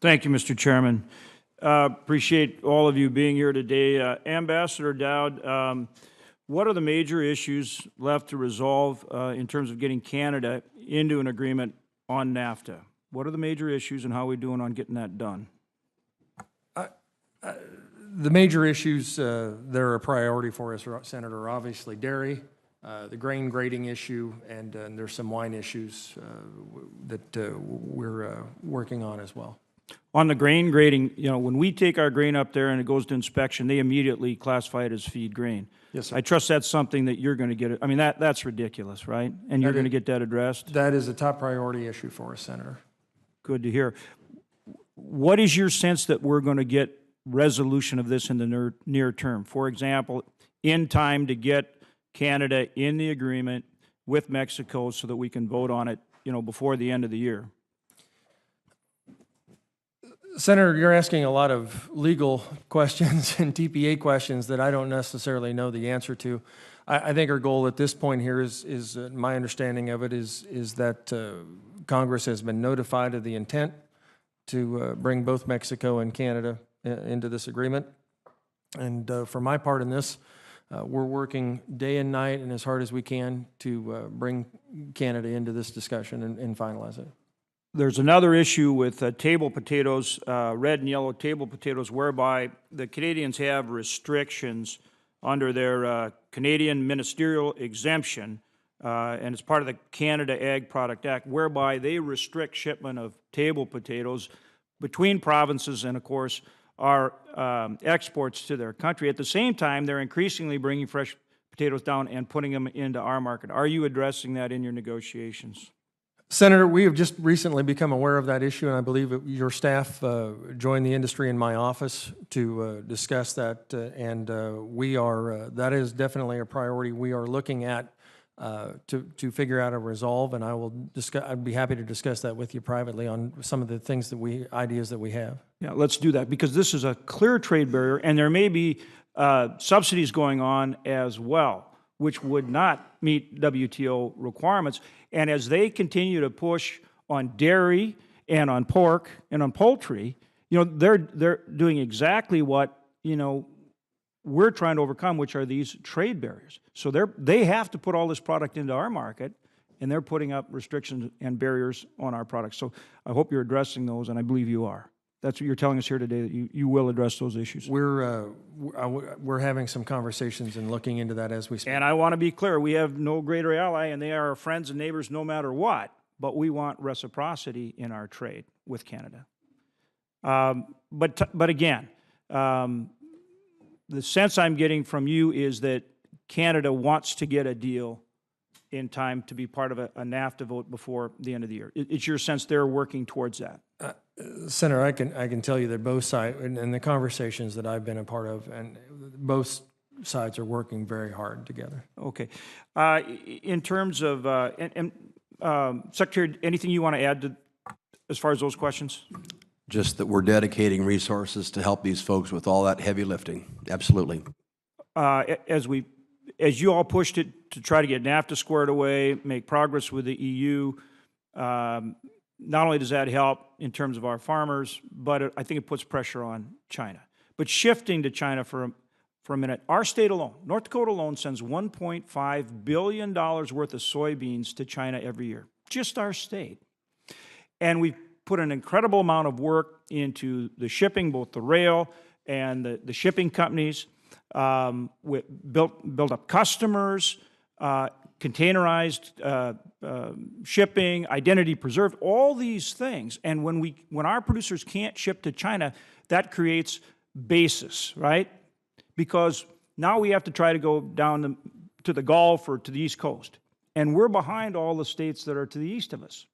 Thank you, Mr. Chairman. Appreciate all of you being here today. Ambassador Dowd, what are the major issues left to resolve in terms of getting Canada into an agreement on NAFTA? What are the major issues and how are we doing on getting that done? The major issues that are a priority for us, Senator, are obviously dairy, the grain grading issue, and there's some wine issues that we're working on as well. On the grain grading, you know, when we take our grain up there and it goes to inspection, they immediately classify it as feed grain. Yes, sir. I trust that's something that you're going to get. I mean, that's ridiculous, right? And you're going to get that addressed? That is a top priority issue for us, Senator. Good to hear. What is your sense that we're going to get resolution of this in the near term? For example, in time to get Canada in the agreement with Mexico so that we can vote on it, you know, before the end of the year? Senator, you're asking a lot of legal questions and TPA questions that I don't necessarily know the answer to. I think our goal at this point here is my understanding of it is that Congress has been notified of the intent to bring both Mexico and Canada into this agreement. And for my part in this, we're working day and night and as hard as we can to bring Canada into this discussion and finalize it. There's another issue with table potatoes, red and yellow table potatoes, whereby the Canadians have restrictions under their Canadian ministerial exemption, and it's part of the Canada Ag Product Act, whereby they restrict shipment of table potatoes between provinces and, of course, our exports to their country. At the same time, they're increasingly bringing fresh potatoes down and putting them into our market. Are you addressing that in your negotiations? Senator, we have just recently become aware of that issue, and I believe that your staff joined the industry in my office to discuss that, and we are, that is definitely a priority. We are looking at to figure out a resolve, and I'd be happy to discuss that with you privately on some of the things that ideas that we have. Yeah, let's do that, because this is a clear trade barrier, and there may be subsidies going on as well, which would not meet WTO requirements. And as they continue to push on dairy and on pork and on poultry, you know, they're doing exactly what, you know, we're trying to overcome, which are these trade barriers. So they have to put all this product into our market, and they're putting up restrictions and barriers on our products. So I hope you're addressing those, and I believe you are. That's what you're telling us here today, that you will address those issues. We're having some conversations and looking into that as we speak. And I want to be clear, we have no greater ally, and they are our friends and neighbors no matter what, but we want reciprocity in our trade with Canada. But again, the sense I'm getting from you is that Canada wants to get a deal in time to be part of a NAFTA vote before the end of the year. It's your sense they're working towards that? Senator, I can tell you that both sides, and the conversations that I've been a part of, and both sides are working very hard together. Okay. In terms of, Secretary, anything you want to add as far as those questions? Just that we're dedicating resources to help these folks with all that heavy lifting. Absolutely. As you all pushed it to try to get NAFTA squared away, make progress with the EU, not only does that help in terms of our farmers, but I think it puts pressure on China. But shifting to China for a minute, our state alone, North Dakota alone, sends $1.5 billion worth of soybeans to China every year, just our state. And we've put an incredible amount of work into the shipping, both the rail and the shipping companies. We built up customers, containerized shipping, identity preserved, all these things. And when our producers can't ship to China, that creates basis, right? Because now we have to try to go down to the Gulf or to the East Coast. And we're behind all the states that are to the east of us.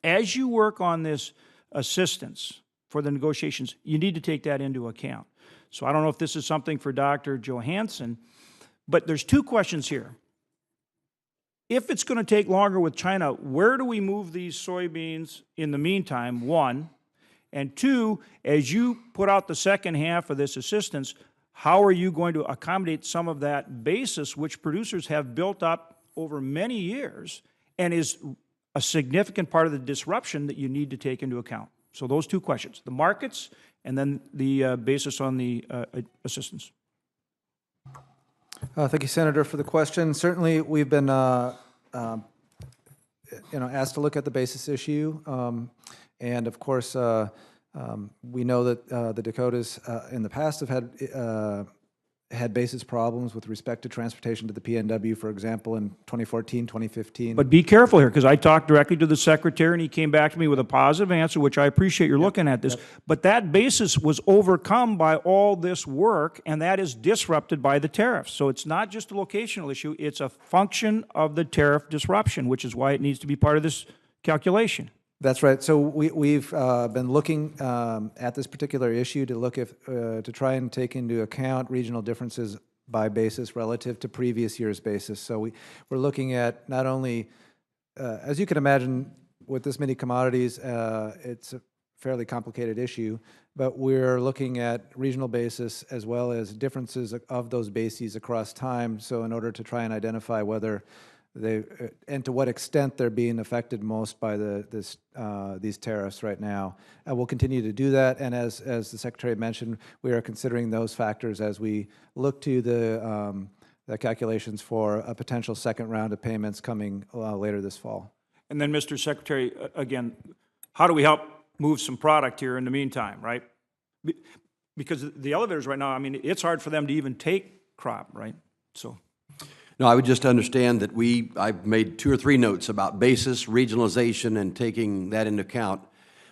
As you work on this assistance for the negotiations, you need to take that into account. So I don't know if this is something for Dr. Johansson, but there's two questions here. If it's going to take longer with China, where do we move these soybeans in the meantime, one? And two, as you put out the second half of this assistance, how are you going to accommodate some of that basis which producers have built up over many years and is a significant part of the disruption that you need to take into account? So those two questions, the markets and then the basis on the assistance. Thank you, Senator, for the question. Certainly, we've been asked to look at the basis issue. And of course, we know that the Dakotas in the past have had basis problems with respect to transportation to the PNW, for example, in 2014, 2015. But be careful here, because I talked directly to the secretary, and he came back to me with a positive answer, which I appreciate you're looking at this. But that basis was overcome by all this work, and that is disrupted by the tariffs. So it's not just a locational issue, it's a function of the tariff disruption, which is why it needs to be part of this calculation. That's right. So we've been looking at this particular issue to look to try and take into account regional differences by basis relative to previous year's basis. So we're looking at not only, as you can imagine, with this many commodities, it's a fairly complicated issue, but we're looking at regional basis as well as differences of those bases across time. So in order to try and identify whether and to what extent they're being affected most by these tariffs right now. We'll continue to do that, and as the Secretary mentioned, we are considering those factors as we look to the calculations for a potential second round of payments coming later this fall. And then, Mr. Secretary, again, how do we help move some product here in the meantime, right? Because the elevators right now, I mean, it's hard for them to even take crop, right? So. No, I would just understand that I've made 2 or 3 notes about basis, regionalization, and taking that into account.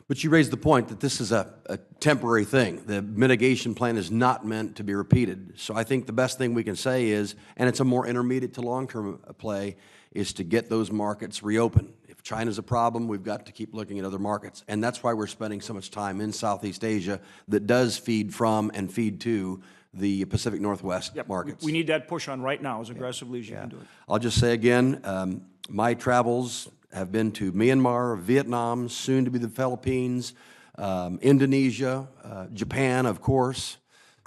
But you raised the point that this is a temporary thing. The mitigation plan is not meant to be repeated. So I think the best thing we can say is, and it's a more intermediate to long-term play, is to get those markets reopened. If China's a problem, we've got to keep looking at other markets. And that's why we're spending so much time in Southeast Asia that does feed from and feed to the Pacific Northwest markets. We need that push on right now as aggressively as you can do it. I'll just say again, my travels have been to Myanmar, Vietnam, soon to be the Philippines, Indonesia, Japan, of course.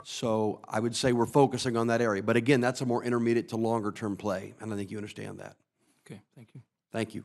So I would say we're focusing on that area. But again, that's a more intermediate to longer term play, and I think you understand that. Okay, thank you. Thank you.